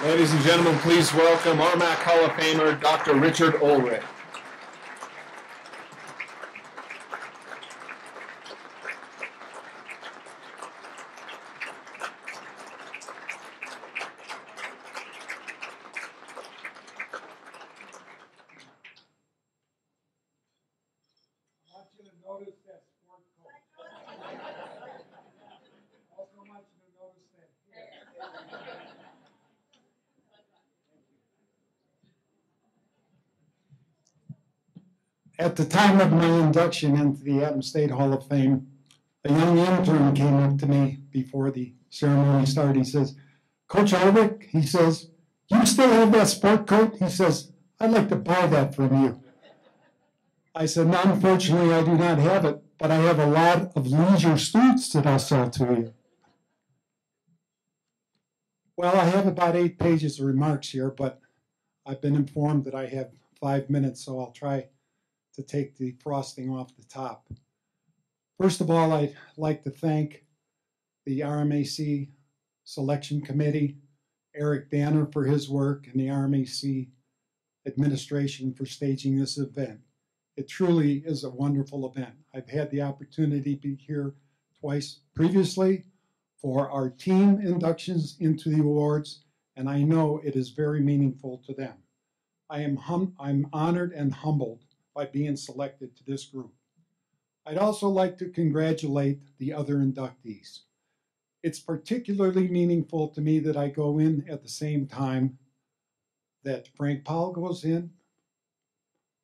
Ladies and gentlemen, please welcome RMAC Hall of Famer, Dr. Richard Ulrich. At the time of my induction into the Adams State Hall of Fame, a young intern came up to me before the ceremony started. He says, "Coach Ulrich," he says, "you still have that sport coat?" He says, "I'd like to buy that from you." I said, "No, unfortunately, I do not have it, but I have a lot of leisure suits that I'll sell to you." Well, I have about 8 pages of remarks here, but I've been informed that I have 5 minutes, so I'll try to take the frosting off the top. First of all, I'd like to thank the RMAC Selection Committee, Eric Danner for his work, and the RMAC administration for staging this event. It truly is a wonderful event. I've had the opportunity to be here twice previously for our team inductions into the awards, and I know it is very meaningful to them. I'm honored and humbled by being selected to this group. I'd also like to congratulate the other inductees. It's particularly meaningful to me that I go in at the same time that Frank Powell goes in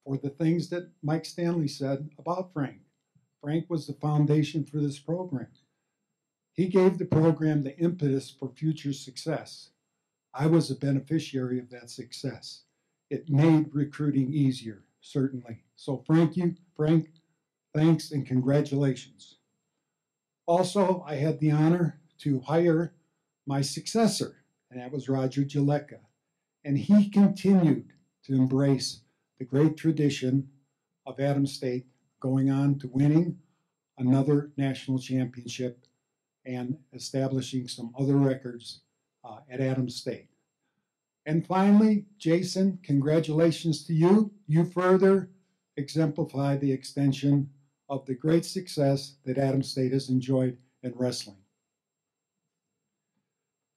for the things that Mike Stanley said about Frank. Frank was the foundation for this program. He gave the program the impetus for future success. I was a beneficiary of that success. It made recruiting easier, certainly. So Frank, thanks and congratulations. Also, I had the honor to hire my successor, and that was Roger Gilleka. And he continued to embrace the great tradition of Adams State, going on to winning another national championship and establishing some other records at Adams State. And finally, Jason, congratulations to you. You further exemplify the extension of the great success that Adams State has enjoyed in wrestling.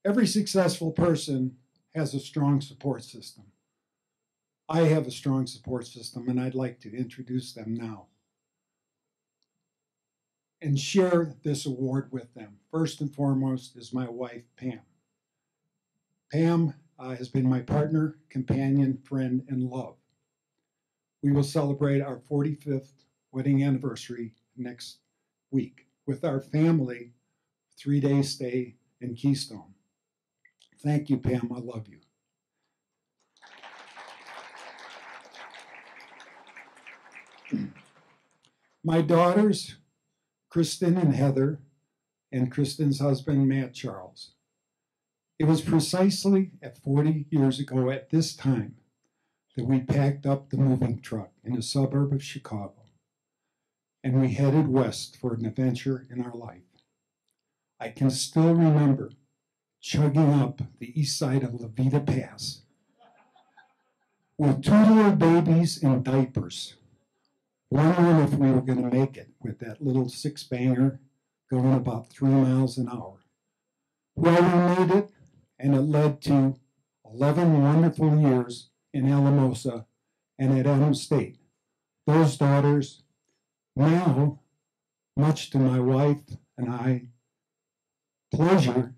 Every successful person has a strong support system. I have a strong support system, and I'd like to introduce them now and share this award with them. First and foremost is my wife, Pam. Pam has been my partner, companion, friend, and love. We will celebrate our 45th wedding anniversary next week with our family, 3-day stay in Keystone. Thank you, Pam. I love you. My daughters, Kristen and Heather, and Kristen's husband, Matt Charles. It was precisely at 40 years ago at this time that we packed up the moving truck in a suburb of Chicago, and we headed west for an adventure in our life. I can still remember chugging up the east side of La Vida Pass with 2 little babies in diapers, wondering if we were going to make it with that little 6-banger going about 3 miles an hour. Well, we made it, and it led to 11 wonderful years in Alamosa and at Adams State. Those daughters now, much to my wife and I pleasure,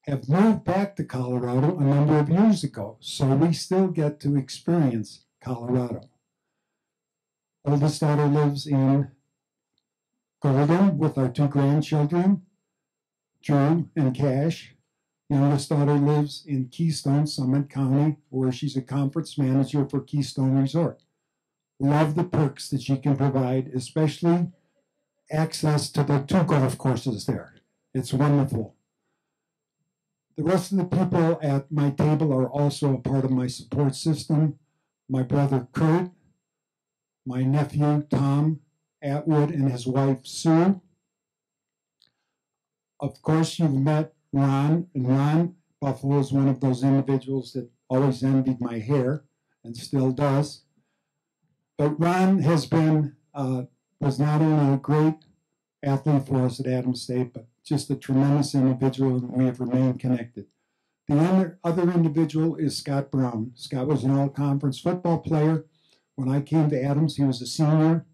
have moved back to Colorado a number of years ago, so we still get to experience Colorado. Oldest daughter lives in Golden with our 2 grandchildren, Drew and Cash. Youngest daughter lives in Keystone, Summit County, where she's a conference manager for Keystone Resort. Love the perks that she can provide, especially access to the 2 golf courses there. It's wonderful. The rest of the people at my table are also a part of my support system. My brother Kurt, my nephew Tom Atwood and his wife Sue. Of course, you've met Ron, and Ron Buffalo is one of those individuals that always envied my hair and still does. But Ron has been, was not only a great athlete for us at Adams State, but just a tremendous individual, and we have remained connected. The other individual is Scott Brown. Scott was an all-conference football player. When I came to Adams, he was a senior.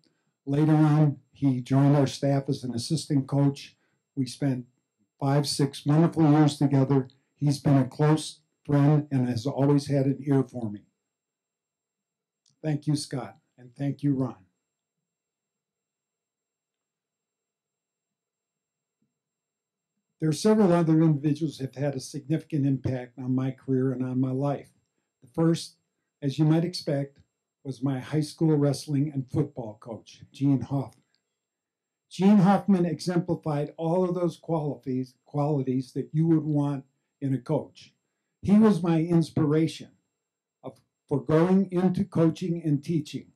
Later on, he joined our staff as an assistant coach. We spent 5, 6 wonderful years together. He's been a close friend and has always had an ear for me. Thank you, Scott, and thank you, Ron. There are several other individuals that have had a significant impact on my career and on my life. The first, as you might expect, was my high school wrestling and football coach, Gene Hoffman. Gene Hoffman exemplified all of those qualities that you would want in a coach. He was my inspiration for going into coaching and teaching.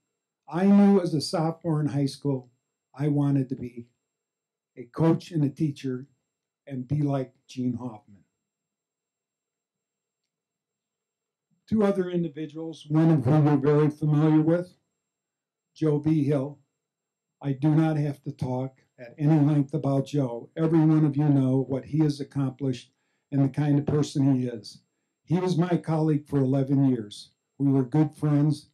I knew as a sophomore in high school, I wanted to be a coach and a teacher and be like Gene Hoffman. Two other individuals, one of whom we're very familiar with, Joe B. Hill. I do not have to talk at any length about Joe. Every one of you know what he has accomplished and the kind of person he is. He was my colleague for 11 years. We were good friends,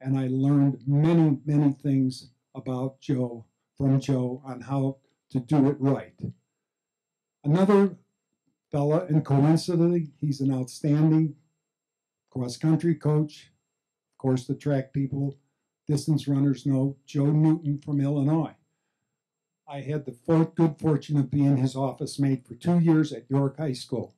and I learned many, many things about Joe, from Joe, on how to do it right. Another fella, and coincidentally, he's an outstanding cross-country coach. Of course, the track people, distance runners know Joe Newton from Illinois. I had the good fortune of being his office mate for 2 years at York High School.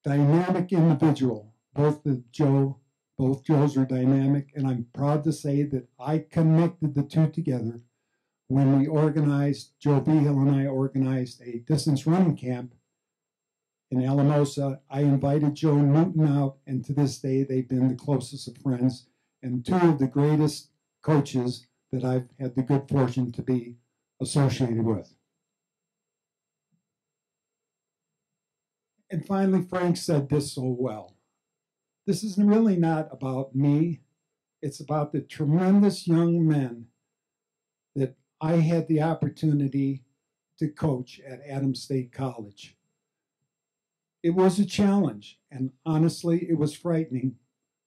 Dynamic individual. Both Joes are dynamic, and I'm proud to say that I connected the two together when we organized, Joe B. Hill and I organized a distance running camp in Alamosa. I invited Joe Newton out, and to this day, they've been the closest of friends and two of the greatest coaches that I've had the good fortune to be associated with. And finally, Frank said this so well. This is really not about me. It's about the tremendous young men that I had the opportunity to coach at Adams State College. It was a challenge, and honestly, it was frightening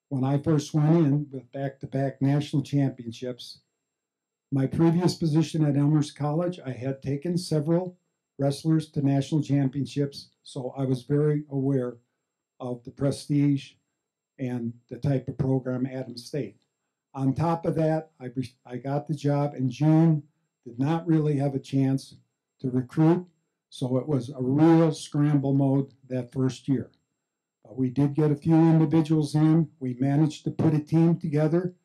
when I first went in with back-to-back national championships. My previous position at Elmhurst College, I had taken several wrestlers to national championships, so I was very aware of the prestige and the type of program Adams State. On top of that, I got the job in June, did not really have a chance to recruit, so it was a real scramble mode that first year. We did get a few individuals in. We managed to put a team together,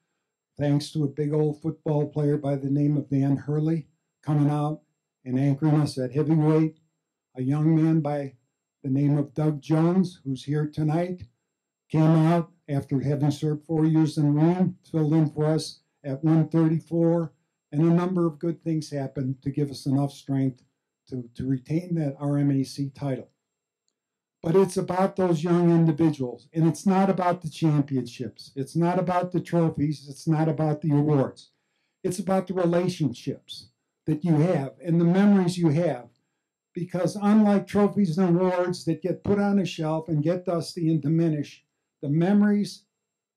thanks to a big old football player by the name of Dan Hurley coming out and anchoring us at heavyweight, a young man by the name of Doug Jones, who's here tonight, came out after having served 4 years in the Marine, filled in for us at 134, and a number of good things happened to give us enough strength to retain that RMAC title. But it's about those young individuals, and it's not about the championships. It's not about the trophies. It's not about the awards. It's about the relationships that you have and the memories you have. Because unlike trophies and awards that get put on a shelf and get dusty and diminish, the memories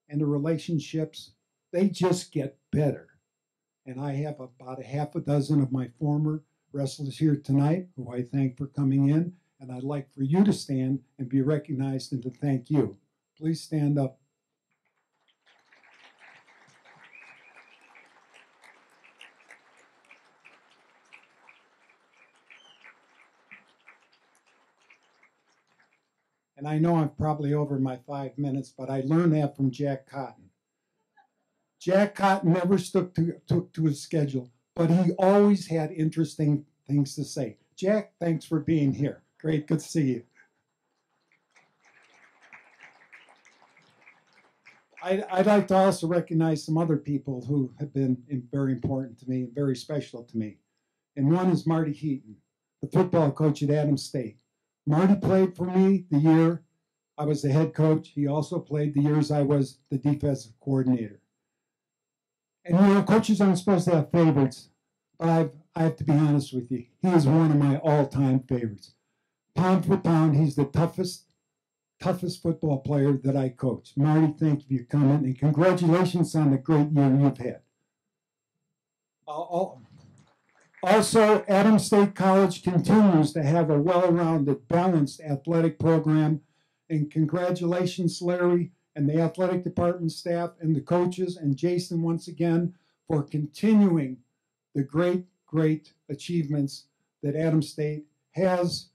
and the relationships, they just get better. And I have about a half a dozen of my former wrestlers here tonight, who I thank for coming in. And I'd like for you to stand and be recognized and to thank you. Please stand up. And I know I'm probably over my 5 minutes, but I learned that from Jack Cotton. Jack Cotton never stuck to his schedule, but he always had interesting things to say. Jack, thanks for being here. Great, good to see you. I'd like to also recognize some other people who have been very important to me and very special to me. And one is Marty Heaton, the football coach at Adams State. Marty played for me the year I was the head coach. He also played the years I was the defensive coordinator. And coaches aren't supposed to have favorites, but I have to be honest with you. He is one of my all-time favorites. Pound for pound, he's the toughest football player that I coach. Marty, thank you for coming, and congratulations on the great year you've had. Also, Adams State College continues to have a well-rounded, balanced athletic program, and congratulations, Larry, and the athletic department staff and the coaches, and Jason once again for continuing the great achievements that Adams State has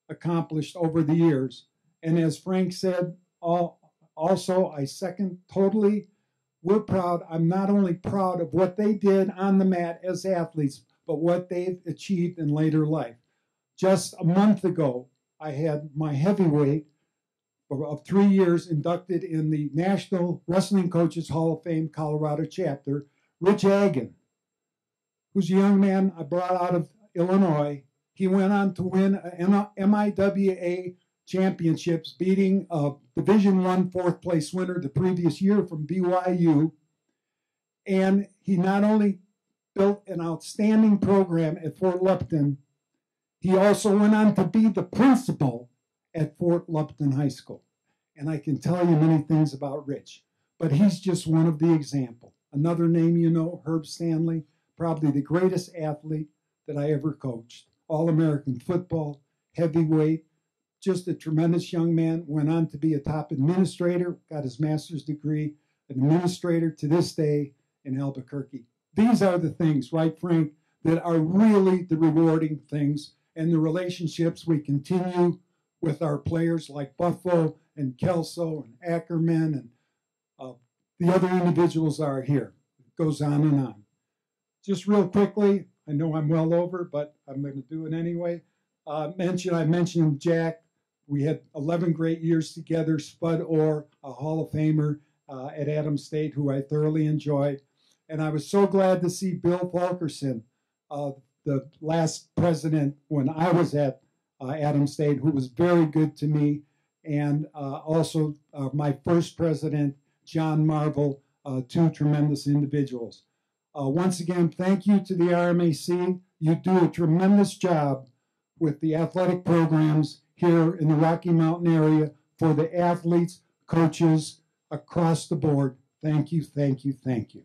accomplished over the years. And as Frank said, also, I second totally, we're proud. I'm not only proud of what they did on the mat as athletes, but what they've achieved in later life. Just a month ago, I had my heavyweight of 3 years inducted in the National Wrestling Coaches Hall of Fame Colorado chapter, Rich Agan, who's a young man I brought out of Illinois. He went on to win MIWA championships, beating a Division I fourth place winner the previous year from BYU. And he not only built an outstanding program at Fort Lupton, he also went on to be the principal at Fort Lupton High School. And I can tell you many things about Rich, but he's just one of the examples. Another name you know, Herb Stanley, probably the greatest athlete that I ever coached. All-American football, heavyweight, just a tremendous young man, went on to be a top administrator, got his master's degree, an administrator to this day in Albuquerque. These are the things, right, Frank, that are really the rewarding things, and the relationships we continue with our players like Buffo and Kelso and Ackerman and the other individuals are here. It goes on and on. Just real quickly, I know I'm well over, but I'm going to do it anyway. I mentioned Jack. We had 11 great years together. Spud Orr, a Hall of Famer at Adams State, who I thoroughly enjoyed. And I was so glad to see Bill Fulkerson, the last president when I was at Adams State, who was very good to me. And also my first president, John Marvel, two tremendous individuals. Once again, thank you to the RMAC. You do a tremendous job with the athletic programs here in the Rocky Mountain area for the athletes, coaches across the board. Thank you, thank you, thank you.